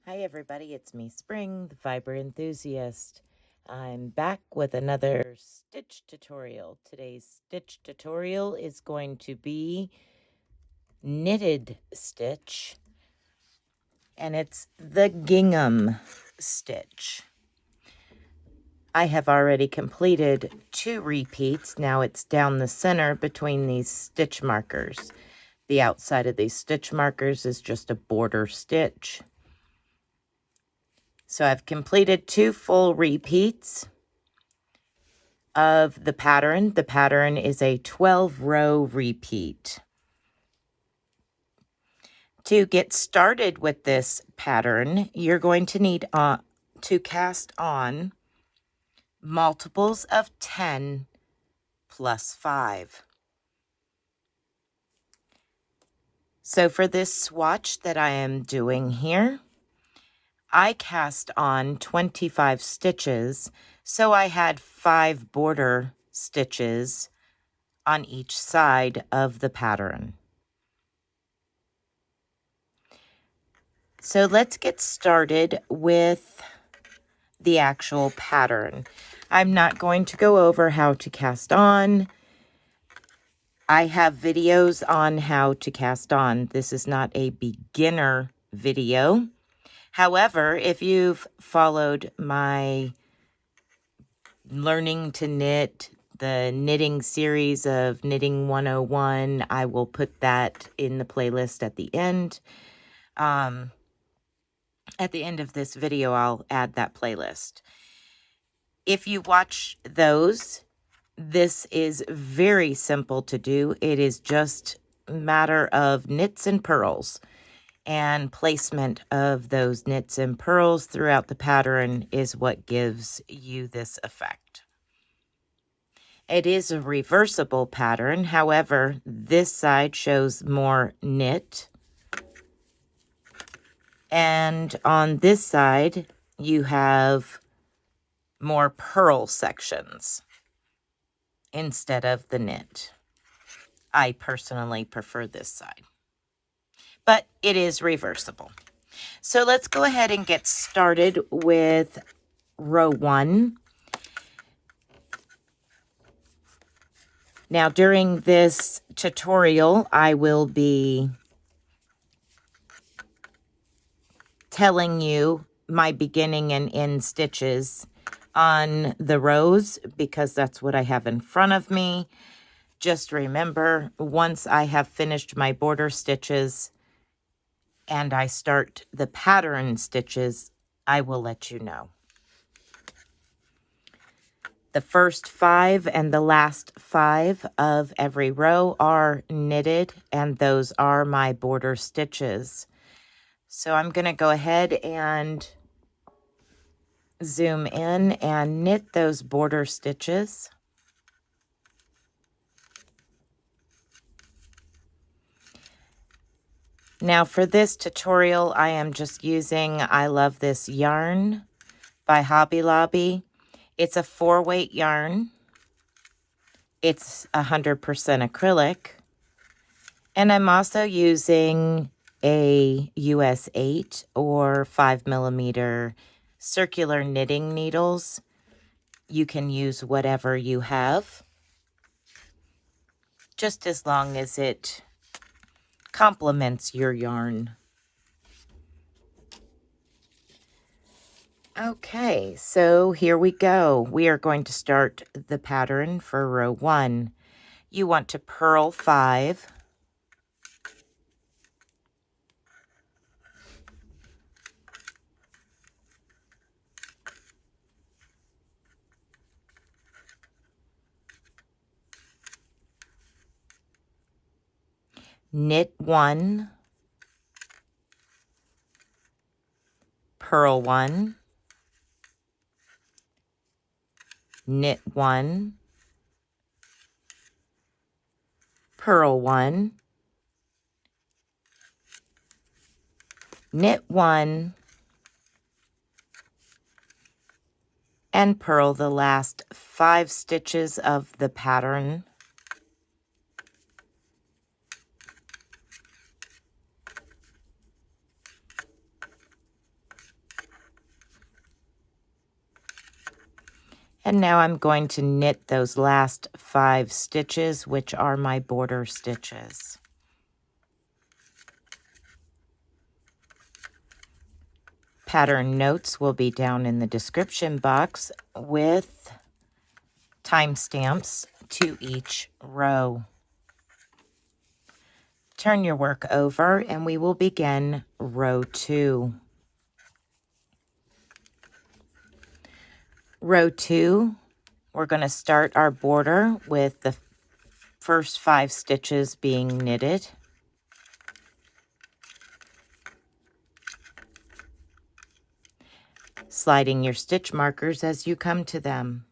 Hi everybody, it's me, Spring, the fiber enthusiast. I'm back with another stitch tutorial. Today's stitch tutorial is going to be knitted stitch, and it's the gingham stitch. I have already completed 2 repeats. Now it's down the center between these stitch markers. The outside of these stitch markers is just a border stitch. So I've completed 2 full repeats of the pattern. The pattern is a 12-row repeat. To get started with this pattern, you're going to need to cast on multiples of 10 plus 5. So for this swatch that I am doing here, I cast on 25 stitches, so I had 5 border stitches on each side of the pattern. So let's get started with the actual pattern. I'm not going to go over how to cast on. I have videos on how to cast on. This is not a beginner video. However, if you've followed my learning to knit, the knitting series of Knitting 101, I will put that in the playlist at the end. At the end of this video, I'll add that playlist. If you watch those, this is very simple to do. It is just a matter of knits and purls, and placement of those knits and purls throughout the pattern is what gives you this effect. It is a reversible pattern. However, this side shows more knit, and on this side you have more purl sections instead of the knit. I personally prefer this side, but it is reversible. So let's go ahead and get started with row 1. Now during this tutorial, I will be telling you my beginning and end stitches on the rows because that's what I have in front of me. Just remember, once I have finished my border stitches and I start the pattern stitches, I will let you know. The first 5 and the last 5 of every row are knitted, and those are my border stitches. So I'm going to go ahead and zoom in and knit those border stitches. Now for this tutorial, I am just using I Love This yarn by Hobby Lobby. It's a 4-weight yarn. It's 100% acrylic. And I'm also using a US 8 or 5mm circular knitting needles. You can use whatever you have, just as long as it complements your yarn. Okay, so here we go. We are going to start the pattern for row 1. You want to purl 5. Knit 1, purl 1, knit 1, purl 1, knit 1, and purl the last 5 stitches of the pattern. And now I'm going to knit those last 5 stitches, which are my border stitches. Pattern notes will be down in the description box with timestamps to each row. Turn your work over and we will begin row 2. Row 2, we're going to start our border with the first 5 stitches being knitted. Sliding your stitch markers as you come to them.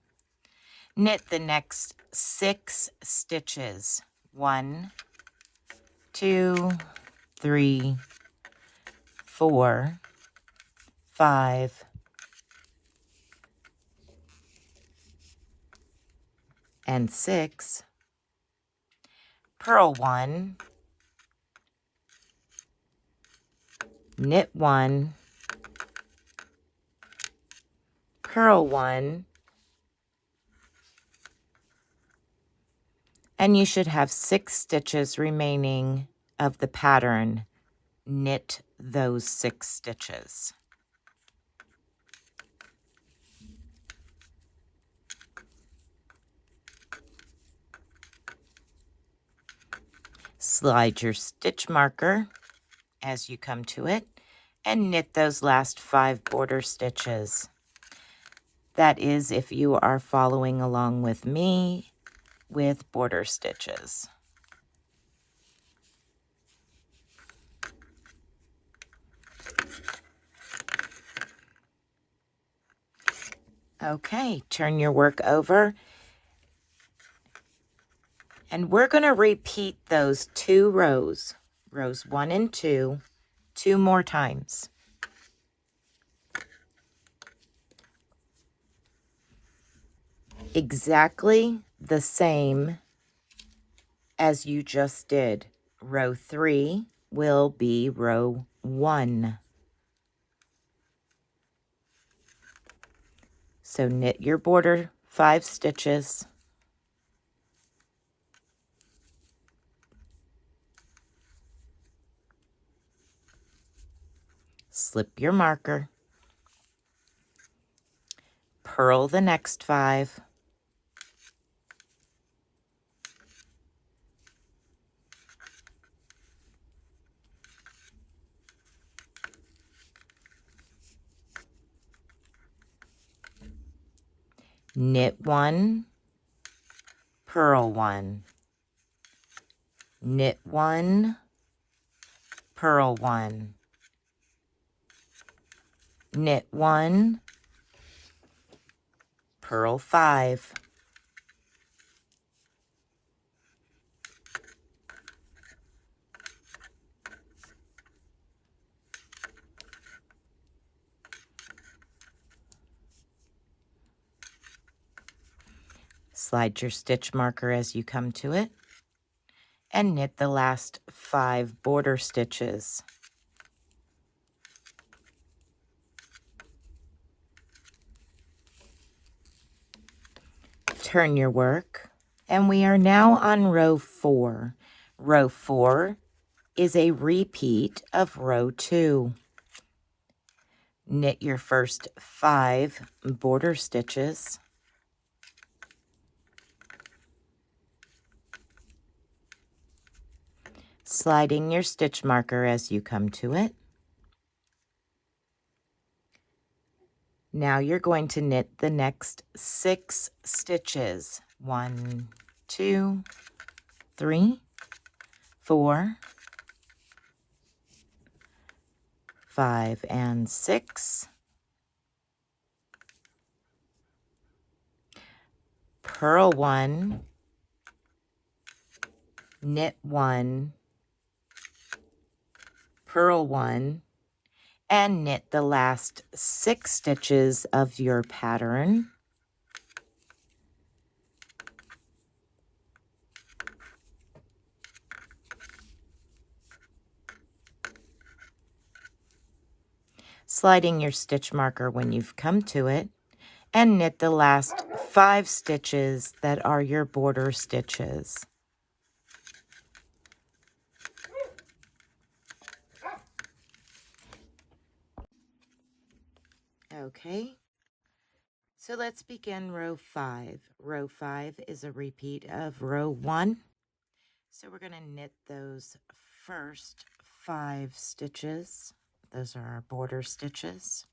Knit the next 6 stitches. 1, 2, 3, 4, 5, and 6. Purl 1, knit 1, purl 1, and you should have 6 stitches remaining of the pattern. Knit those 6 stitches. Slide your stitch marker as you come to it and knit those last 5 border stitches. That is if you are following along with me with border stitches. Okay, turn your work over. And we're going to repeat those 2 rows, rows 1 and 2, 2 more times. Exactly the same as you just did. Row 3 will be row 1. So knit your border 5 stitches. Slip your marker. Purl the next 5. Knit 1, purl 1. Knit 1, purl 1. Knit 1, purl 5. Slide your stitch marker as you come to it and knit the last 5 border stitches. Turn your work, and we are now on row 4. Row 4 is a repeat of row 2. Knit your first 5 border stitches. Sliding your stitch marker as you come to it. Now you're going to knit the next 6 stitches. 1, 2, 3, 4, 5, and 6. Purl 1, knit 1, purl 1, and knit the last 6 stitches of your pattern. Sliding your stitch marker when you've come to it and knit the last 5 stitches that are your border stitches. Okay, so let's begin row 5. Row 5 is a repeat of row 1. So we're going to knit those first 5 stitches. Those are our border stitches.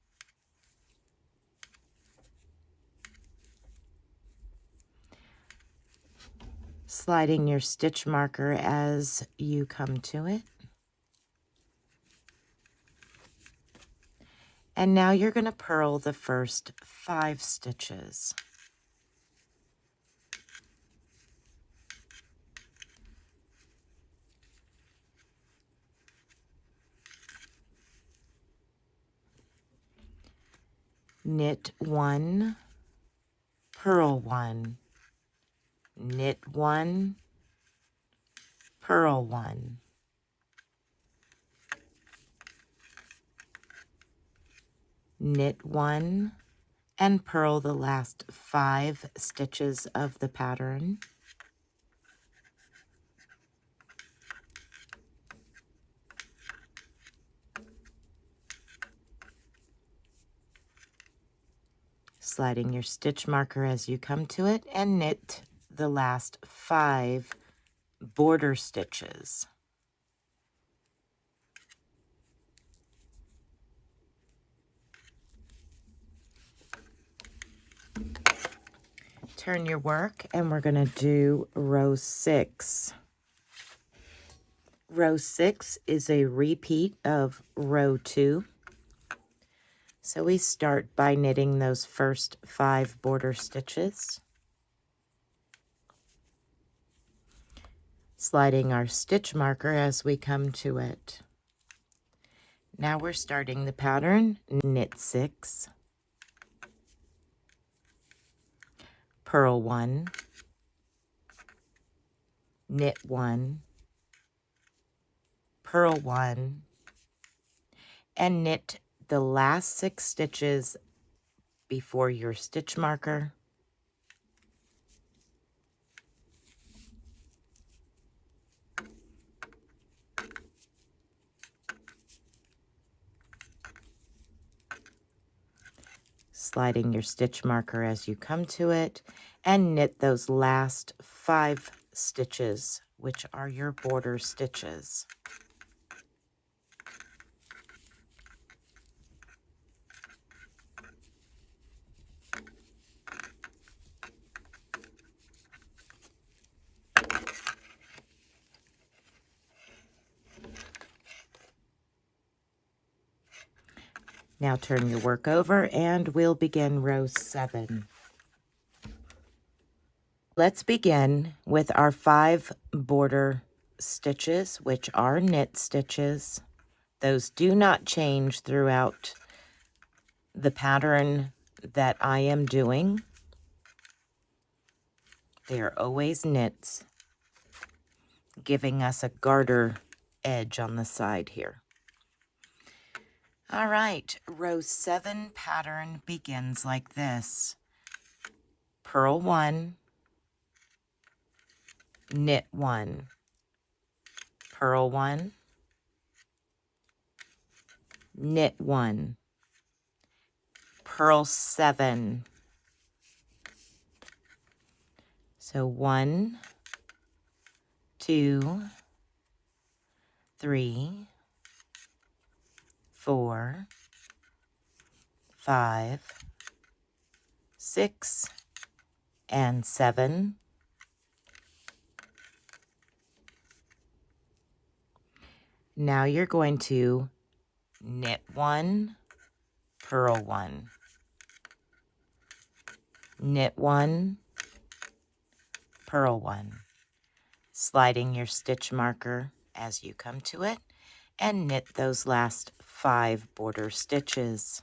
Sliding your stitch marker as you come to it. And now you're going to purl the first 5 stitches. Knit 1, purl 1, knit 1, purl 1. Knit 1 and purl the last 5 stitches of the pattern. Sliding your stitch marker as you come to it and knit the last 5 border stitches. Turn your work and we're going to do row 6. Row 6 is a repeat of row 2. So we start by knitting those first 5 border stitches, sliding our stitch marker as we come to it. Now we're starting the pattern. Knit 6, purl 1, knit 1, purl 1, and knit the last 6 stitches before your stitch marker. Sliding your stitch marker as you come to it and knit those last 5 stitches, which are your border stitches. Now turn your work over and we'll begin row 7. Let's begin with our 5 border stitches, which are knit stitches. Those do not change throughout the pattern that I am doing. They are always knits, giving us a garter edge on the side here. All right, row 7 pattern begins like this. Purl 1, knit 1, purl 1, knit 1, purl 7. So 1, 2, 3, 4, 5, 6, and 7. Now you're going to knit 1, purl 1, knit 1, purl 1, sliding your stitch marker as you come to it, and knit those last 5 border stitches.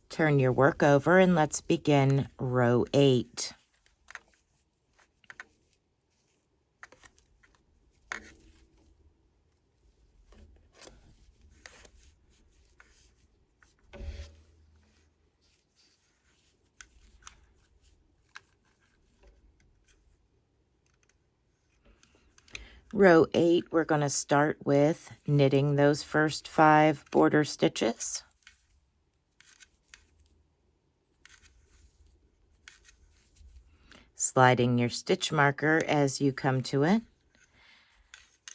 Turn your work over and let's begin row 8. Row 8, we're going to start with knitting those first 5 border stitches. Sliding your stitch marker as you come to it.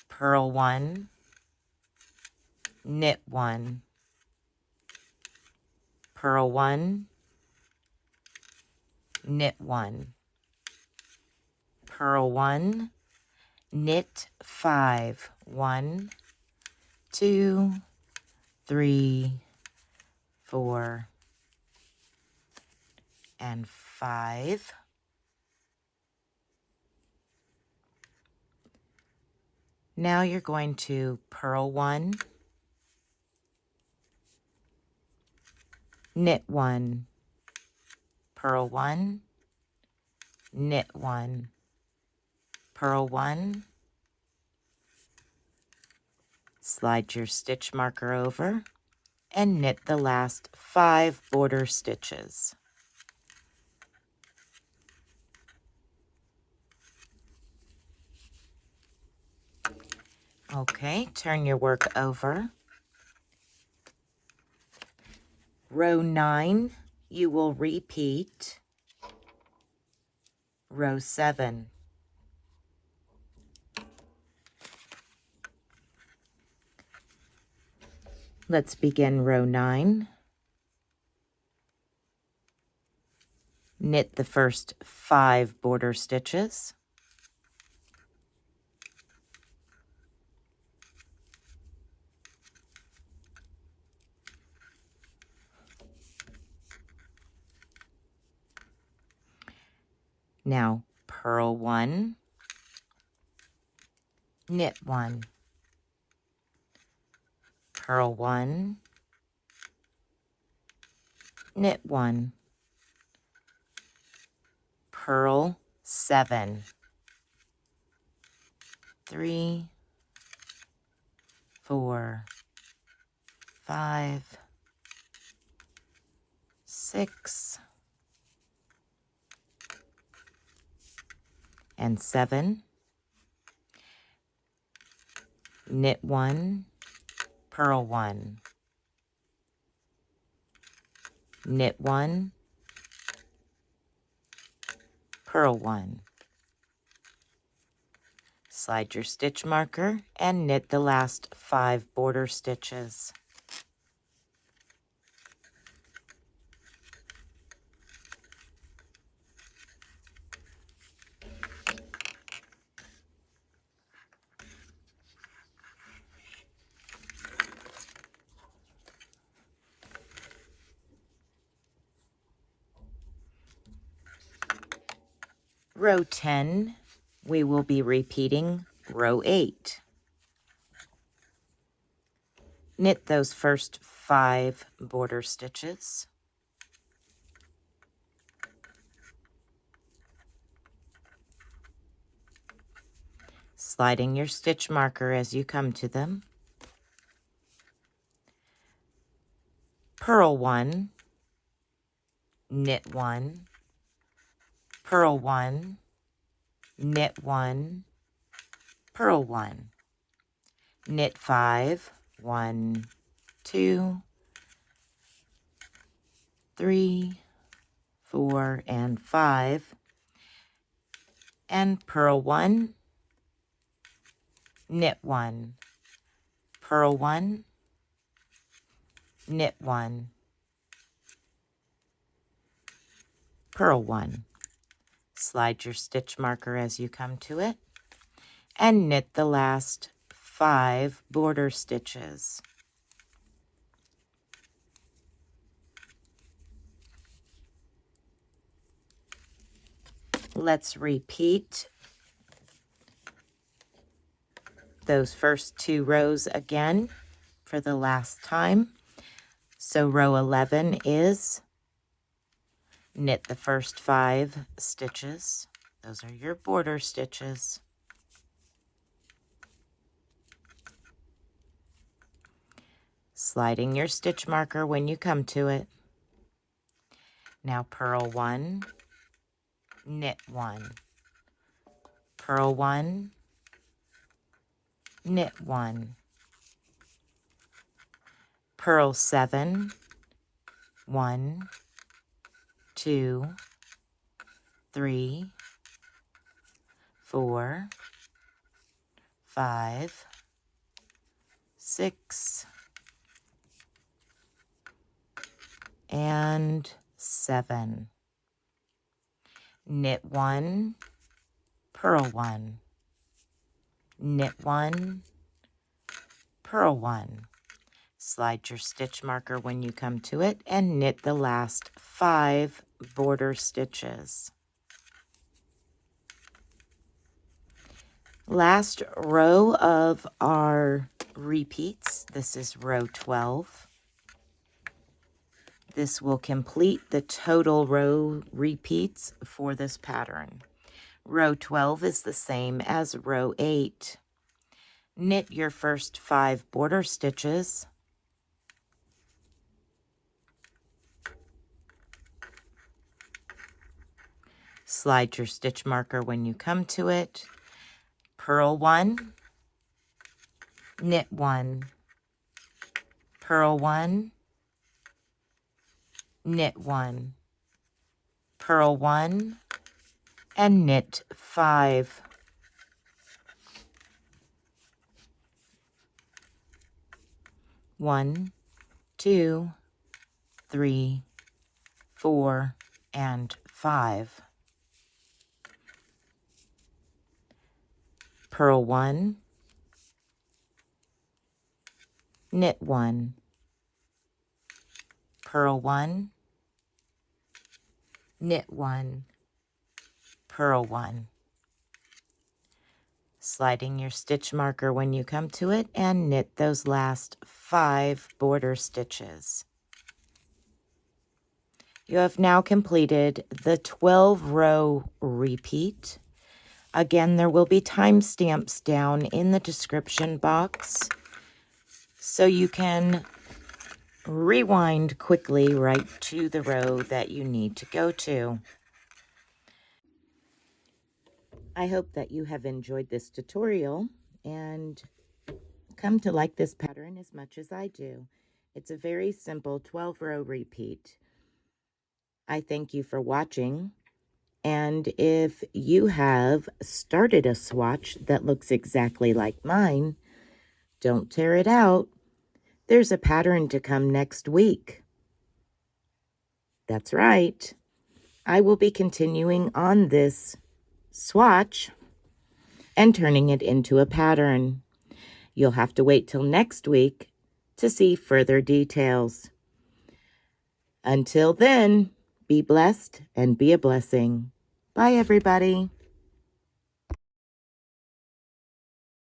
Purl 1, knit 1, purl 1, knit 1, purl 1, knit 5, 1, 2, 3, 4, and 5. Now you're going to purl 1, knit 1, purl 1, knit 1, purl 1, slide your stitch marker over, and knit the last 5 border stitches. Okay, turn your work over. Row 9, you will repeat row 7. Let's begin row 9. Knit the first 5 border stitches. Now purl 1, knit 1, purl 1, knit 1, purl 7, 3, 4, 5, 6, and 7. Knit 1, purl 1, knit 1, purl 1. Slide your stitch marker and knit the last 5 border stitches. Row 10, we will be repeating row 8. Knit those first 5 border stitches. Sliding your stitch marker as you come to them. Purl 1, knit 1, purl 1, knit 1, purl 1, knit 5, 1, 2, 3, 4, and 5, and purl 1, knit 1, purl 1, knit 1, purl 1. Slide your stitch marker as you come to it, and knit the last 5 border stitches. Let's repeat those first 2 rows again for the last time. So row 11 is knit the first 5 stitches. Those are your border stitches. Sliding your stitch marker when you come to it. Now purl 1, knit 1, purl 1, knit 1, purl 7, 1, 2, 3, 4, 5, 6, and 7. Knit 1, purl 1, knit 1, purl 1. Slide your stitch marker when you come to it and knit the last 5 border stitches. Last row of our repeats, this is row 12. This will complete the total row repeats for this pattern. Row 12 is the same as row 8. Knit your first 5 border stitches. Slide your stitch marker when you come to it. Purl 1, knit 1, purl 1, knit 1, purl 1, and knit 5. One, 2, 3, 4, and 5. Purl 1, knit 1, purl 1, knit 1, purl 1. Sliding your stitch marker when you come to it and knit those last 5 border stitches. You have now completed the 12-row repeat. Again, there will be timestamps down in the description box, so you can rewind quickly right to the row that you need to go to. I hope that you have enjoyed this tutorial and come to like this pattern as much as I do. It's a very simple 12-row repeat. I thank you for watching. And if you have started a swatch that looks exactly like mine, don't tear it out. There's a pattern to come next week. That's right. I will be continuing on this swatch and turning it into a pattern. You'll have to wait till next week to see further details. Until then, be blessed and be a blessing. Bye, everybody.